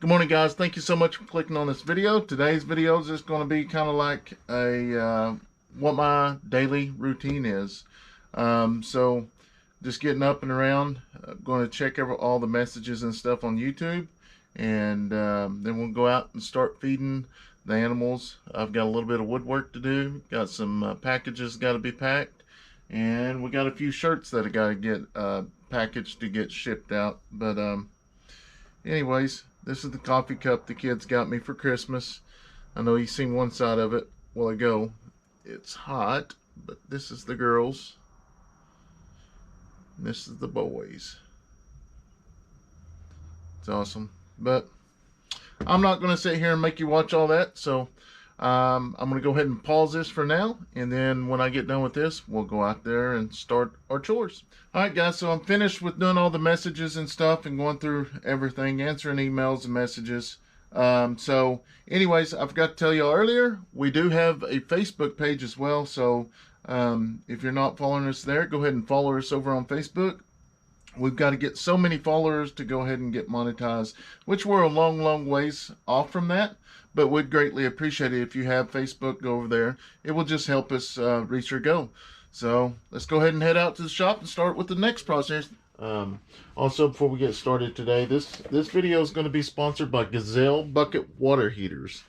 Good morning, guys. Thank you so much for clicking on this video. Today's video is just going to be kind of like a what my daily routine is. So just getting up and around, going to check all the messages and stuff on YouTube, and then we'll go out and start feeding the animals. I've got a little bit of woodwork to do, got some packages got to be packed, and we got a few shirts that I got to get packaged to get shipped out. But anyways, this is the coffee cup the kids got me for Christmas. I know you've seen one side of it a while ago. It's hot, but this is the girls. This is the boys. It's awesome. But I'm not going to sit here and make you watch all that. So I'm going to go ahead and pause this for now. And then when I get done with this, we'll go out there and start our chores. Alright guys, so I'm finished with doing all the messages and stuff and going through everything, answering emails and messages. So anyways, I forgot to tell y'all earlier, we do have a Facebook page as well. So if you're not following us there, go ahead and follow us over on Facebook. We've got to get so many followers to go ahead and get monetized, which we're a long ways off from that. But we'd greatly appreciate it if you have Facebook. Go over there. It will just help us reach our goal. So let's go ahead and head out to the shop and start with the next process. Also, before we get started today, this video is going to be sponsored by Gesail Bucket Water Heaters.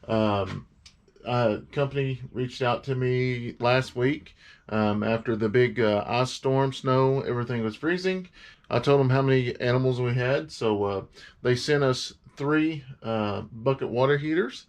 Company reached out to me last week after the big ice storm, snow, everything was freezing. I told them how many animals we had, so they sent us 3 bucket water heaters.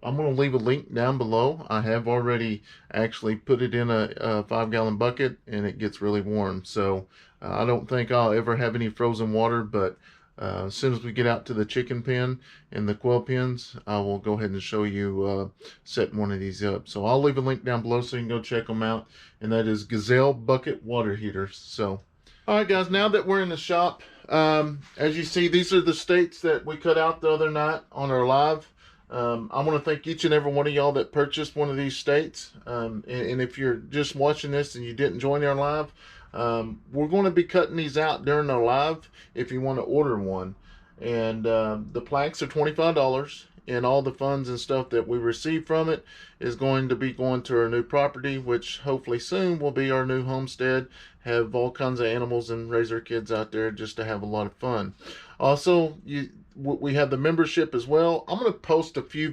I'm going to leave a link down below. I have already actually put it in a 5-gallon bucket, and it gets really warm. So I don't think I'll ever have any frozen water, but as soon as we get out to the chicken pen and the quail pens, I will go ahead and show you setting one of these up. So I'll leave a link down below so you can go check them out. And that is Gesail Bucket Water Heaters. So, all right, guys, now that we're in the shop, as you see, these are the states that we cut out the other night on our live. I want to thank each and every one of y'all that purchased one of these states. And if you're just watching this and you didn't join our live, we're going to be cutting these out during our live if you want to order one. And the plaques are $25, and all the funds and stuff that we receive from it is going to be going to our new property, which hopefully soon will be our new homestead. Have all kinds of animals and raise our kids out there just to have a lot of fun. Also, we have the membership as well. I'm going to post a few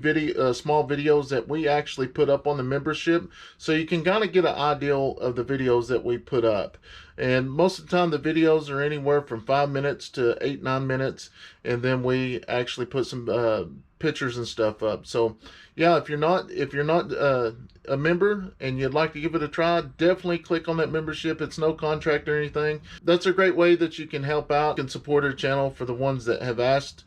small videos that we actually put up on the membership, so you can kind of get an idea of the videos that we put up. And most of the time the videos are anywhere from 5 minutes to 8-9 minutes, and then we actually put some pictures and stuff up. So yeah, if you're not a member and you'd like to give it a try, definitely click on that membership. It's no contract or anything. That's a great way that you can help out and support our channel. For the ones that have asked,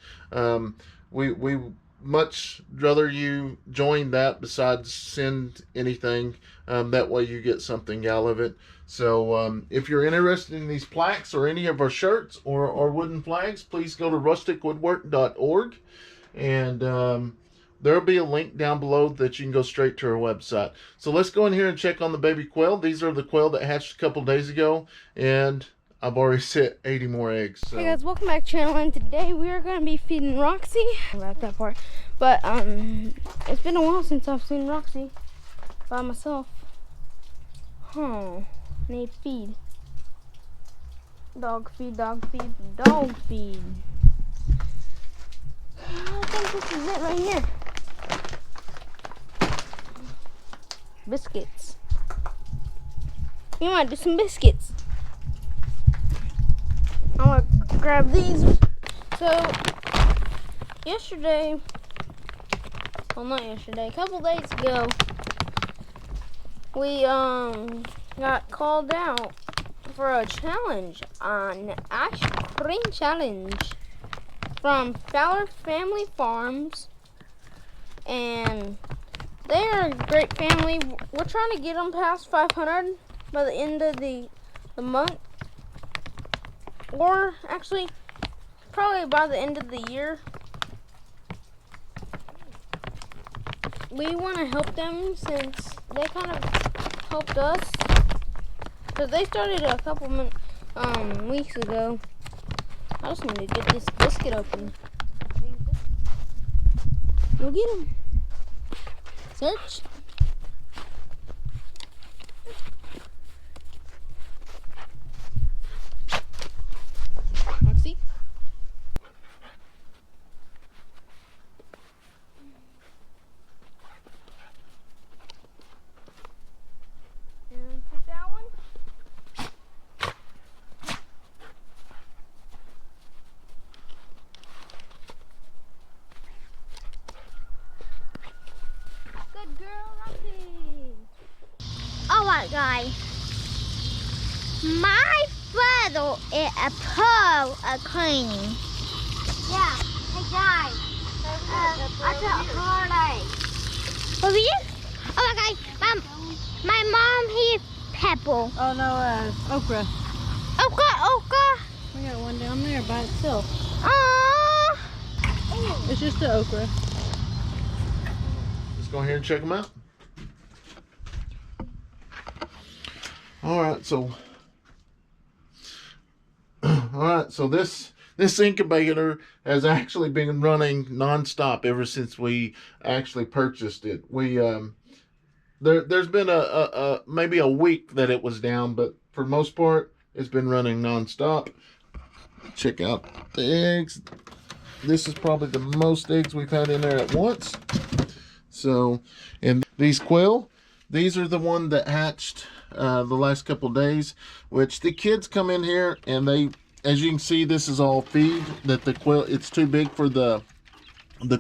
we much rather you join that besides send anything. That way you get something out of it. So if you're interested in these plaques or any of our shirts or wooden flags, please go to rusticwoodwork.org, and there'll be a link down below that you can go straight to our website. So let's go in here and check on the baby quail. These are the quail that hatched a couple days ago, and I've already set 80 more eggs. So. Hey guys, welcome back to the channel, and today we are going to be feeding Roxy. I left that part, but it's been a while since I've seen Roxy by myself. Need feed. Dog feed, dog feed, dog feed. I think this is it right here. Biscuits. We might do some biscuits. I'm gonna grab these. So yesterday, well, not yesterday, a couple days ago, we got called out for a challenge, an ice cream challenge from Fowler Family Farms, and they are a great family. We're trying to get them past 500 by the end of the month, or actually probably by the end of the year. We want to help them since they kind of helped us, because they started a couple weeks ago. I just need to get this biscuit open. Go get him. Search. Roxy. And pick that one. Good girl, Roxy. Alright guys, my brother is a pro of cleaning. Yeah, hey guys, I took a holiday. For you? Oh my God, my mom here pepper. Oh no, okra. Okra. We got one down there by itself. Aww. It's just the okra. Let's go ahead and check them out. Alright, so this incubator has actually been running non-stop ever since we actually purchased it. We there's been a maybe a week that it was down, but for the most part it's been running non-stop. Check out the eggs. This is probably the most eggs we've had in there at once. So, and these quail, these are the one that hatched the last couple days, which the kids come in here and they, as you can see, this is all feed that the quail, it's too big for the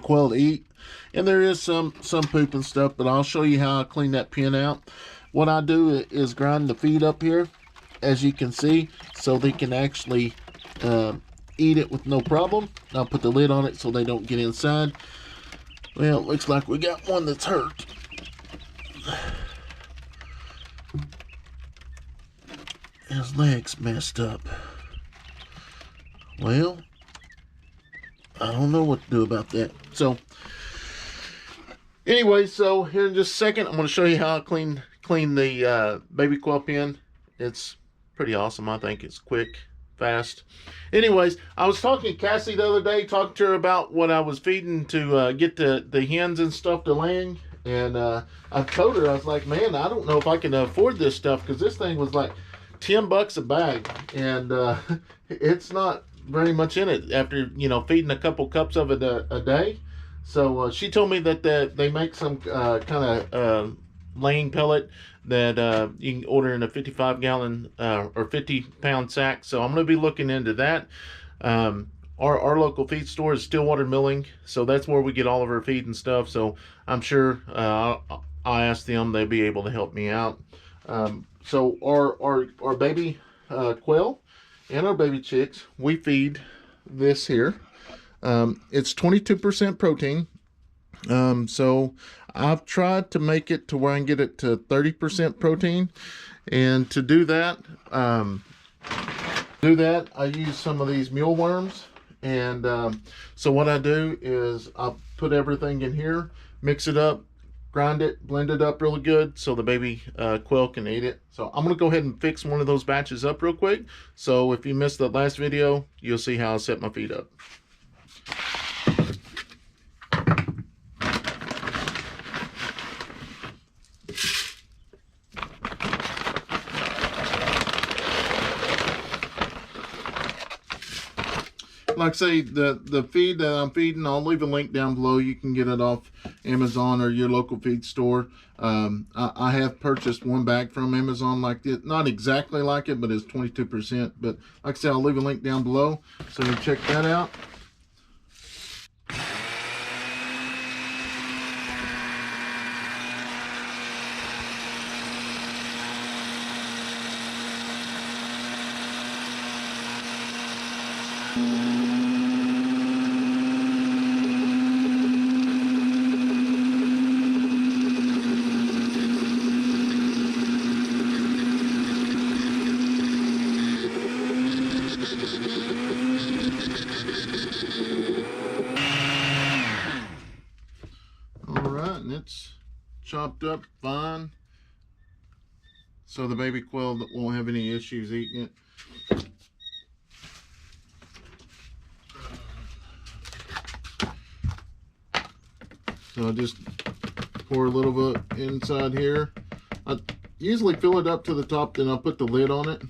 quail to eat. And there is some poop and stuff, but I'll show you how I clean that pen out. What I do is grind the feed up here, as you can see, so they can actually eat it with no problem. I'll put the lid on it so they don't get inside. Well, it looks like we got one that's hurt. His leg's messed up. Well, I don't know what to do about that. So, anyway, so here in just a second, I'm going to show you how I clean the baby quail pen. It's pretty awesome. I think it's quick, fast. Anyways, I was talking to Cassie the other day, talking to her about what I was feeding to get the hens and stuff to laying. And I told her, I was like, man, I don't know if I can afford this stuff, because this thing was like $10 a bag, and it's not very much in it after, you know, feeding a couple cups of it a day. So she told me that they make some kind of laying pellet that you can order in a 55-gallon or 50-pound sack. So I'm going to be looking into that. Our local feed store is Stillwater Milling, so that's where we get all of our feed and stuff. So I'm sure I'll ask them; they'll be able to help me out. So our baby quail and our baby chicks, we feed this here. It's 22% protein. So I've tried to make it to where I can get it to 30% protein, and to do that, I use some of these mealworms. And so what I do is I put everything in here, mix it up, grind it, blend it up really good so the baby quail can eat it. So I'm going to go ahead and fix one of those batches up real quick. So if you missed the last video, you'll see how I set my feed up. Like I say, the feed that I'm feeding, I'll leave a link down below. You can get it off Amazon or your local feed store. I have purchased one bag from Amazon like this. Not exactly like it, but it's 22%. But like I said, I'll leave a link down below, so you can check that out. Alright, and it's chopped up fine, so the baby quail won't have any issues eating it. So I just pour a little bit inside here. I usually fill it up to the top, then I'll put the lid on it.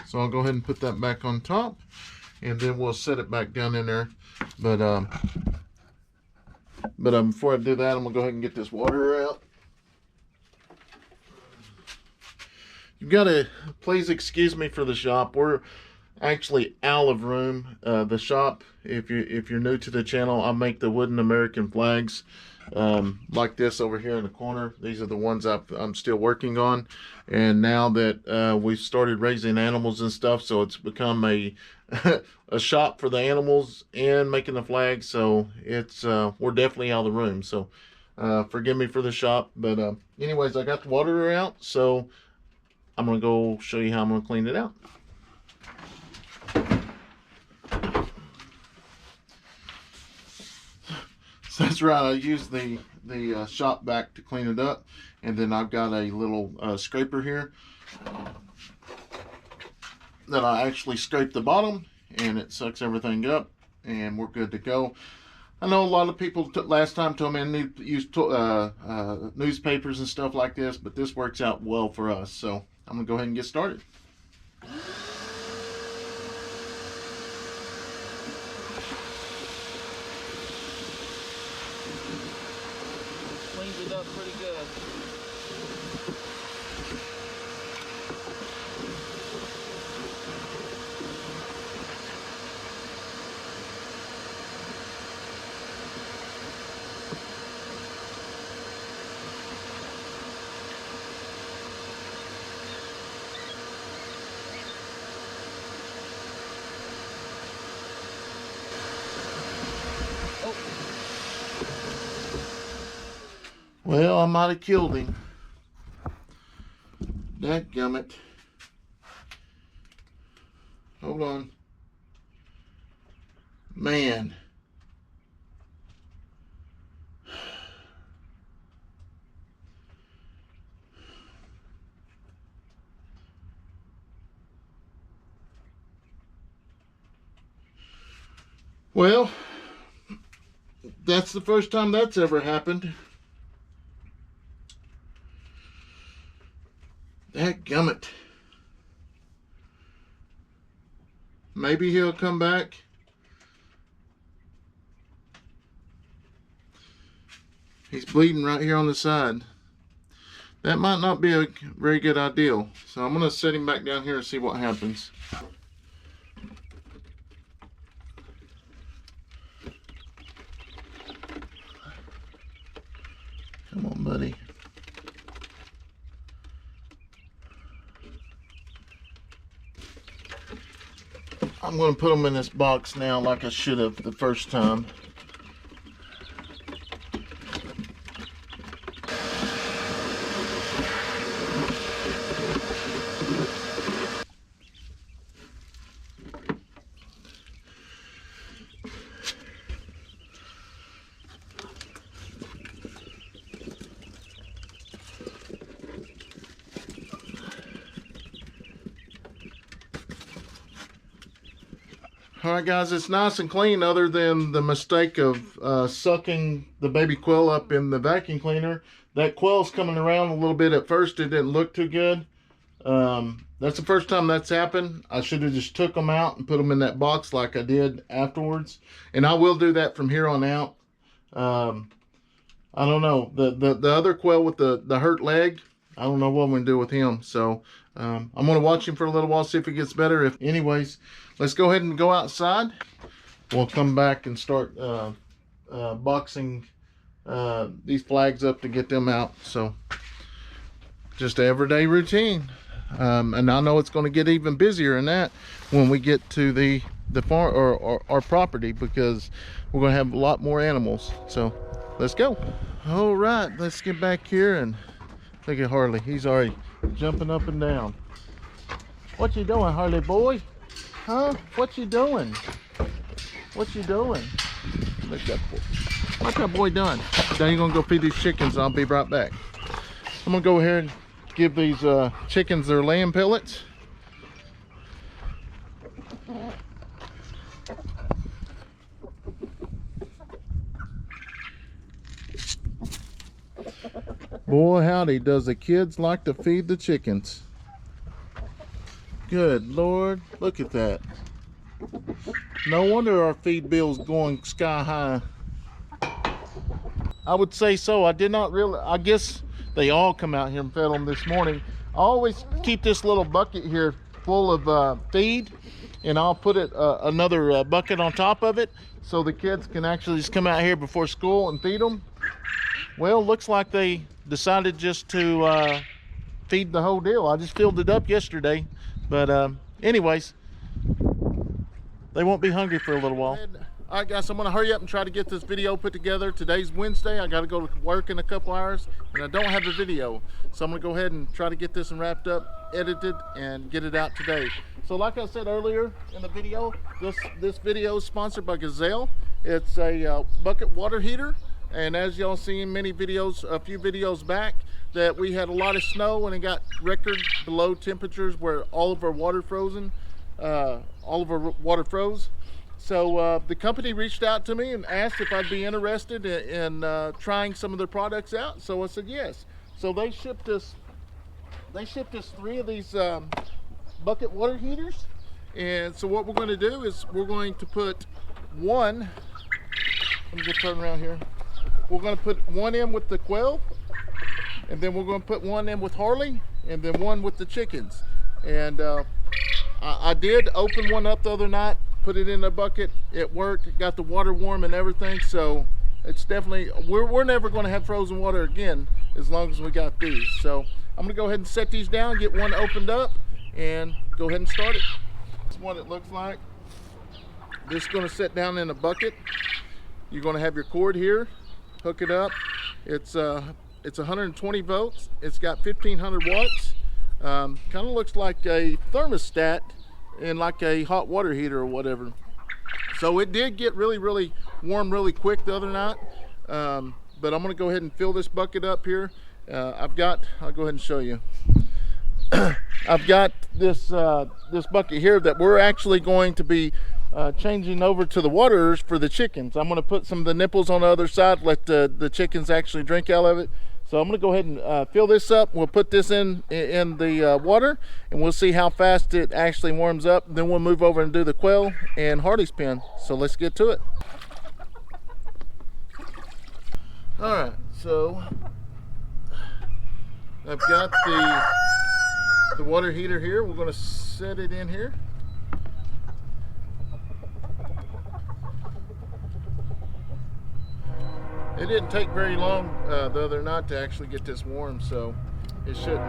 So I'll go ahead and put that back on top, and then we'll set it back down in there. But before I do that, I'm gonna go ahead and get this water out. You've got to please excuse me for the shop. We're actually out of room. The shop, if you're new to the channel, I make the wooden American flags like this over here in the corner. These are the ones I'm still working on. And now that we've started raising animals and stuff, so it's become a a shop for the animals and making the flags. So it's we're definitely out of the room. So forgive me for the shop. But anyways, I got the water out, so I'm gonna go show you how I'm gonna clean it out. So that's right, I use the shop vac to clean it up, and then I've got a little scraper here that I actually scrape the bottom, and it sucks everything up, and we're good to go. I know a lot of people last time told me I need to use newspapers and stuff like this, but this works out well for us. So I'm gonna go ahead and get started. Cleans it up pretty good. Well, I might have killed him. Dadgummit. Hold on. Man. Well, that's the first time that's ever happened. Dadgummit. Maybe he'll come back. He's bleeding right here on the side. That might not be a very good idea. So I'm going to set him back down here and see what happens. Come on, buddy. I'm going to put them in this box now like I should have the first time. Alright guys, it's nice and clean other than the mistake of sucking the baby quail up in the vacuum cleaner. That quail's coming around a little bit at first. It didn't look too good. That's the first time that's happened. I should have just took them out and put them in that box like I did afterwards. And I will do that from here on out. I don't know. The other quail with the hurt leg, I don't know what I'm going to do with him. So I'm going to watch him for a little while, see if he gets better. Anyways, let's go ahead and go outside. We'll come back and start boxing these flags up to get them out. So just an everyday routine. And I know it's going to get even busier than that when we get to the farm or our property, because we're going to have a lot more animals. So let's go. All right, let's get back here and look at Harley. He's already jumping up and down. What you doing, Harley boy? Huh? What you doing? What you doing? Look at that boy. What's that boy doing? Now you're gonna go feed these chickens and I'll be right back. I'm gonna go ahead and give these chickens their lamb pellets. Boy, howdy, does the kids like to feed the chickens. Good Lord, look at that. No wonder our feed bill's going sky high. I would say so. I did not really, I guess they all come out here and fed them this morning. I always keep this little bucket here full of feed, and I'll put it another bucket on top of it so the kids can actually just come out here before school and feed them. Well, looks like they decided just to feed the whole deal. I just filled it up yesterday, but anyways, they won't be hungry for a little while. All right, guys, I'm gonna hurry up and try to get this video put together. Today's Wednesday. I gotta go to work in a couple hours, and I don't have a video, so I'm gonna go ahead and try to get this one wrapped up, edited, and get it out today. So like I said earlier in the video, this video is sponsored by Gesail. It's a bucket water heater, and as y'all seen many videos, a few videos back, that we had a lot of snow and it got record below temperatures where all of our water froze. So the company reached out to me and asked if I'd be interested in trying some of their products out. So I said yes. So they shipped us 3 of these bucket water heaters. And so what we're going to do is we're going to put one. Let me just turn around here. We're going to put one in with the Quail, and then we're going to put one in with Harley, and then one with the chickens. And I did open one up the other night, put it in a bucket. It worked. It got the water warm and everything. So it's definitely, we're never going to have frozen water again as long as we got these. So I'm going to go ahead and set these down, get one opened up, and go ahead and start it. This is what it looks like. This is going to sit down in a bucket. You're going to have your cord here, hook it up. It's 120 volts. It's got 1500 watts. Kind of looks like a thermostat in like a hot water heater or whatever. So it did get really warm really quick the other night. But I'm going to go ahead and fill this bucket up here. I'll go ahead and show you. I've got this bucket here that we're actually going to be changing over to the waters for the chickens. I'm going to put some of the nipples on the other side, let the chickens actually drink out of it. So I'm going to go ahead and fill this up. We'll put this in the water, and we'll see how fast it actually warms up. Then we'll move over and do the Quail and Harley's pen. So let's get to it. All right, so I've got the water heater here. We're going to set it in here. It didn't take very long the other night to actually get this warm, so it shouldn't.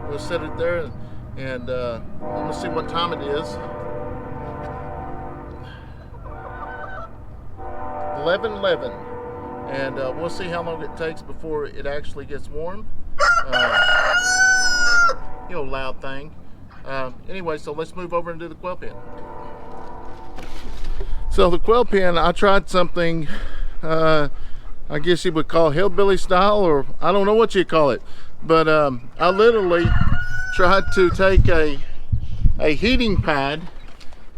We'll set it there, and I'm gonna see what time it is. 11:11, and we'll see how long it takes before it actually gets warm. You know, loud thing. Anyway, so let's move over and do the Quail pen. So the Quail pen, I tried something, I guess you would call hillbilly style, or I don't know what you call it, but I literally tried to take a heating pad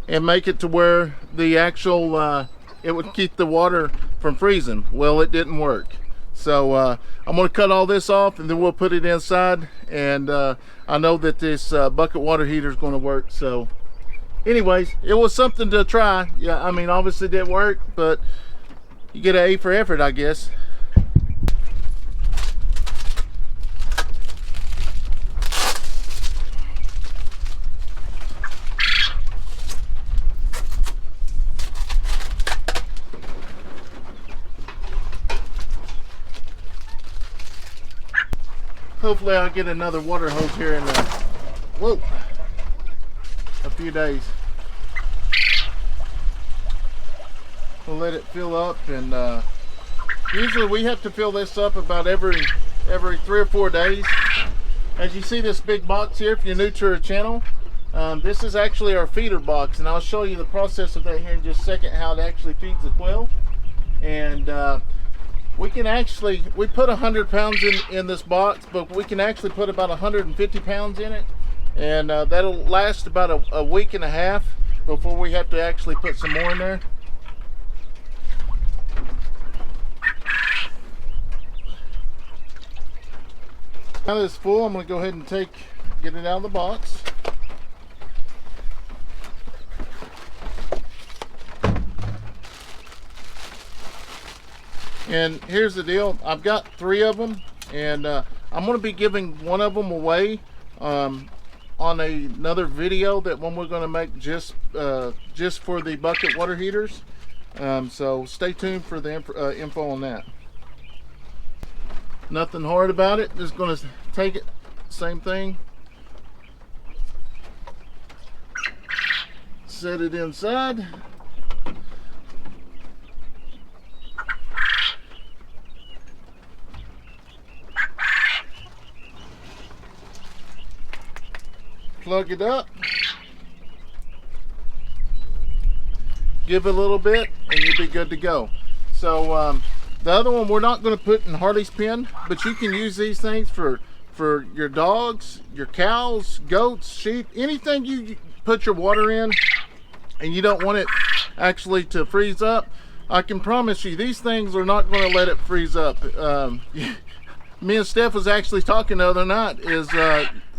and make it to where the actual, it would keep the water from freezing. Well, it didn't work. So I'm going to cut all this off, and then we'll put it inside, and I know that this bucket water heater is going to work. So anyways, it was something to try. Yeah, I mean, obviously it didn't work, but you get an A for effort, I guess. Hopefully I'll get another water hose here in a few days. We'll let it fill up, and usually we have to fill this up about every 3 or 4 days. As you see this big box here, if you're new to our channel, this is actually our feeder box, and I'll show you the process of that here in just a second, how it actually feeds the Quail. and we put 100 pounds in this box, but we can actually put about 150 pounds in it, and that'll last about a week and a half before we have to actually put some more in there. Now that it's full, I'm going to go ahead and get it out of the box. And here's the deal. I've got 3 of them, and I'm going to be giving one of them away on another video that one we're going to make just for the bucket water heaters. So stay tuned for the info on that. Nothing hard about it. Just going to take it, same thing. Set it inside. Plug it up. Give it a little bit and you'll be good to go. So the other one we're not going to put in Harley's pen, but you can use these things for your dogs, your cows, goats, sheep, anything you put your water in and you don't want it actually to freeze up. I can promise you these things are not going to let it freeze up. Me and Steph was actually talking the other night, is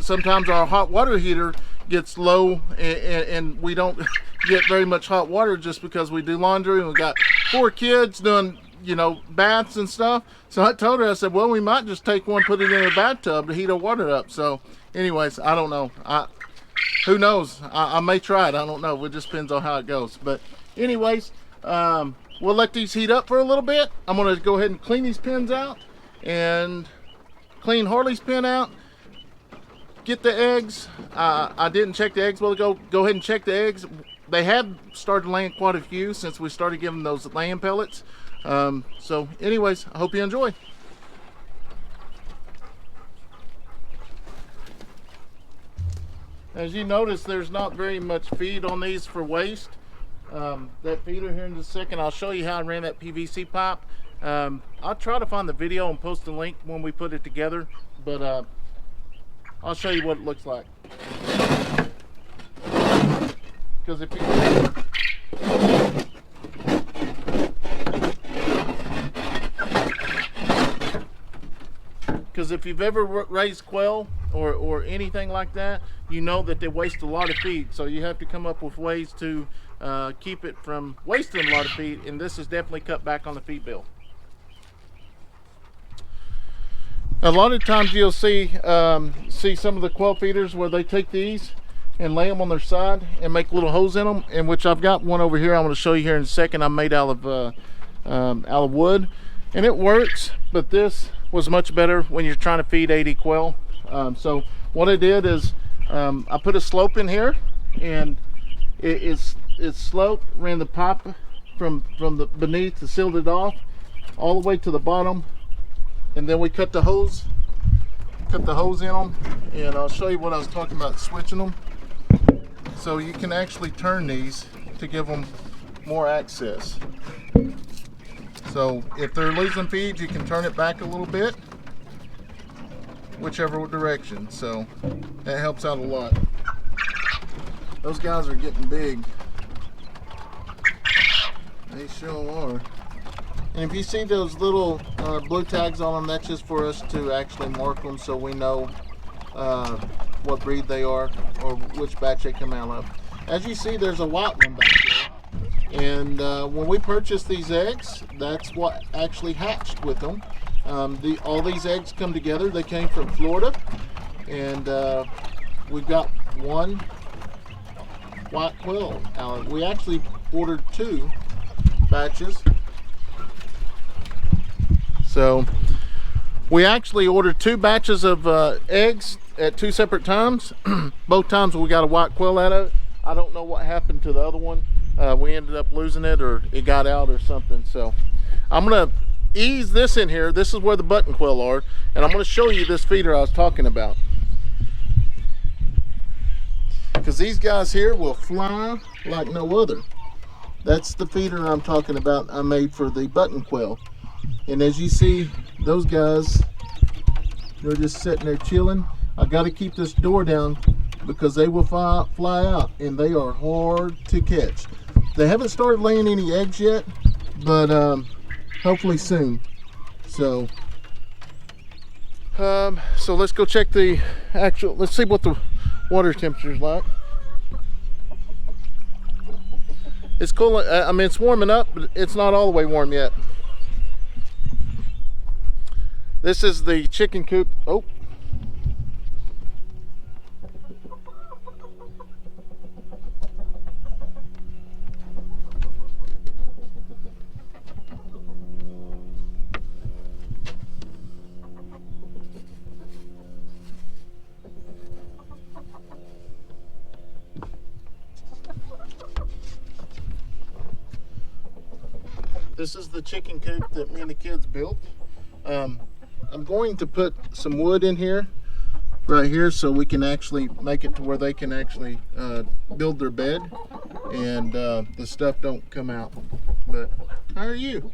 sometimes our hot water heater gets low and we don't get very much hot water just because we do laundry and we got 4 kids doing, you know, baths and stuff. So I told her, I said, well, we might just take one, put it in a bathtub to heat our water up. So anyways, I don't know. Who knows? I may try it. I don't know. It just depends on how it goes. But anyways, we'll let these heat up for a little bit. I'm going to go ahead and clean these pins out and clean Harley's pen out. Get the eggs. I didn't check the eggs. Well, go ahead and check the eggs. They have started laying quite a few since we started giving those laying pellets. So anyways, I hope you enjoy. As you notice, there's not very much feed on these for waste. That feeder here in just a second, I'll show you how I ran that PVC pipe. I'll try to find the video and post the link when we put it together, but I'll show you what it looks like. Because if you've ever raised quail or anything like that, you know that they waste a lot of feed. So you have to come up with ways to keep it from wasting a lot of feed, and this is definitely cut back on the feed bill. A lot of times you'll see some of the quail feeders where they take these and lay them on their side and make little holes in them, in which I've got one over here I'm going to show you here in a second. I'm made out of wood, and it works, but this was much better when you're trying to feed 80 quail. So what I did is I put a slope in here, and it's sloped, ran the pipe from the beneath to sealed it off all the way to the bottom, and then we cut the hose in them, and I'll show you what I was talking about, switching them. So you can actually turn these to give them more access. So if they're losing feed, you can turn it back a little bit, whichever direction. So that helps out a lot. Those guys are getting big. They sure are. And if you see those little blue tags on them, that's just for us to actually mark them so we know what breed they are or which batch they come out of. As you see, there's a white one back there. And when we purchased these eggs, that's what actually hatched with them. All these eggs come together. They came from Florida, and we've got one white quail out. We actually ordered 2 batches. So we actually ordered 2 batches of eggs at 2 separate times. Both times we got a white quail out of it. I don't know what happened to the other one. We ended up losing it, or it got out or something. So I'm gonna ease this in here. This is where the button quail are, and I'm gonna show you this feeder I was talking about, because these guys here will fly like no other. That's the feeder I'm talking about. I made for the button quail. And as you see, those guys, they're just sitting there chilling. I got to keep this door down because they will fly out, and they are hard to catch. They haven't started laying any eggs yet, but hopefully soon. So let's go check the actual, let's see what the water temperature is like. It's cool. I mean, it's warming up, but it's not all the way warm yet. This is the chicken coop. Oh. This is the chicken coop that me and the kids built. I'm going to put some wood in here, right here, so we can actually make it to where they can actually build their bed and the stuff don't come out. But how are you?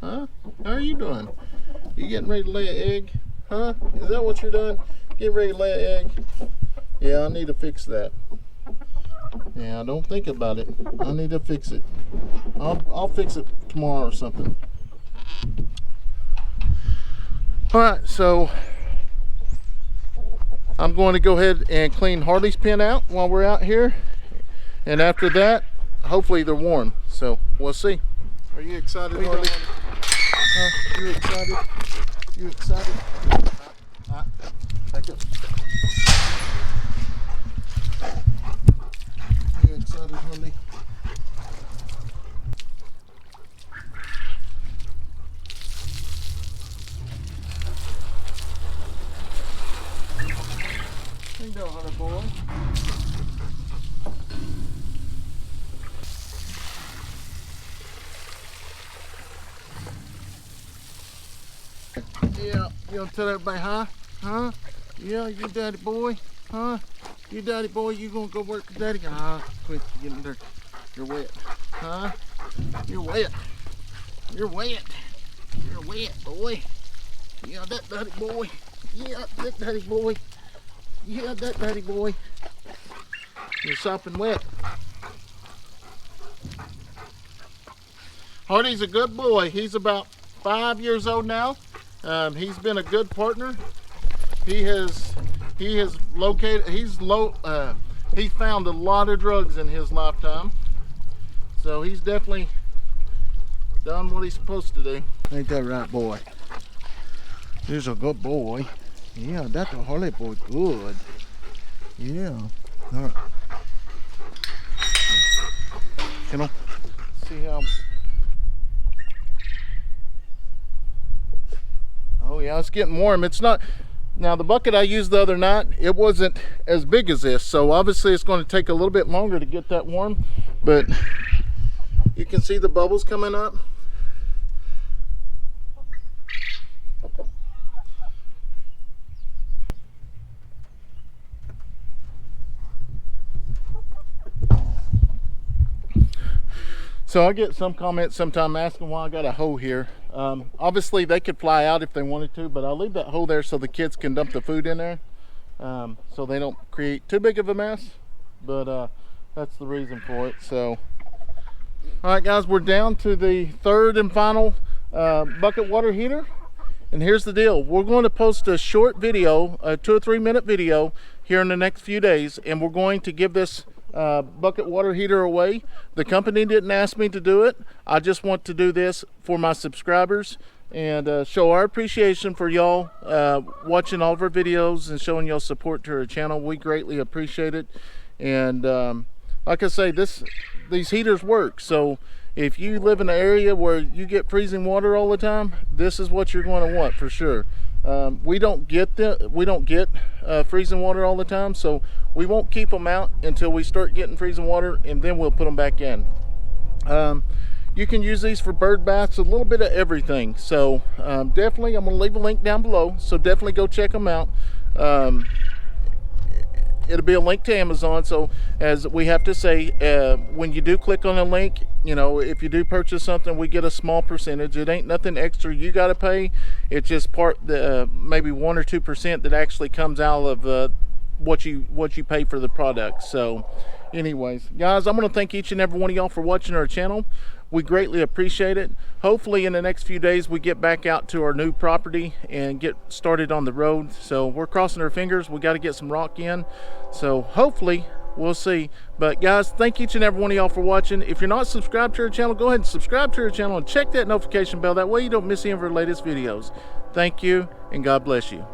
Huh? How are you doing? You getting ready to lay an egg? Huh? Is that what you're doing? Get ready to lay an egg? Yeah, I need to fix that. Yeah, don't think about it. I need to fix it. I'll fix it tomorrow or something. All right, so I'm going to go ahead and clean Harley's pen out while we're out here, and after that, hopefully they're warm. So we'll see. Are you excited, Harley? You excited? You excited? Back up. You excited, Harley? How you doing, honey boy? Yeah, you gonna tell everybody hi? Huh? Yeah, you daddy boy? Huh? You daddy boy, you gonna go work with daddy? Ah, quick, get in there. You're wet. Huh? You're wet. You're wet. You're wet, boy. Yeah, that daddy boy. Yeah, that daddy boy. Yeah, that daddy boy. You're sopping wet. Hardy's a good boy. He's about 5 years old now. He's been a good partner. He found a lot of drugs in his lifetime. So he's definitely done what he's supposed to do. Ain't that right, boy? He's a good boy. Yeah, that's a Harley boy. Good. Yeah. All right. Can I see how? Oh yeah, it's getting warm. It's not. Now the bucket I used the other night, it wasn't as big as this, so obviously it's going to take a little bit longer to get that warm, but you can see the bubbles coming up. So I get some comments sometime asking why I got a hole here. Obviously they could fly out if they wanted to, but I'll leave that hole there so the kids can dump the food in there, so they don't create too big of a mess. But that's the reason for it. So, all right, guys, we're down to the third and final bucket water heater. And here's the deal. We're going to post a short video, a 2 or 3 minute video here in the next few days, and we're going to give this bucket water heater away. The company didn't ask me to do it. I just want to do this for my subscribers and show our appreciation for y'all watching all of our videos and showing y'all support to our channel. We greatly appreciate it. And like I say, these heaters work. So if you live in an area where you get freezing water all the time, this is what you're going to want for sure. We don't get freezing water all the time, so we won't keep them out until we start getting freezing water, and then we'll put them back in. You can use these for bird baths, a little bit of everything. So definitely, I'm going to leave a link down below, so definitely go check them out. it'll be a link to Amazon. So as we have to say, when you do click on a link, you know, if you do purchase something, we get a small percentage. It ain't nothing extra you got to pay. It's just maybe 1 or 2% that actually comes out of what you pay for the product. So anyways, guys, I'm going to thank each and every one of y'all for watching our channel. We greatly appreciate it. Hopefully in the next few days we get back out to our new property and get started on the road. So we're crossing our fingers. We got to get some rock in. So hopefully we'll see. But guys, thank each and every one of y'all for watching. If you're not subscribed to our channel, go ahead and subscribe to our channel and check that notification bell. That way you don't miss any of our latest videos. Thank you, and God bless you.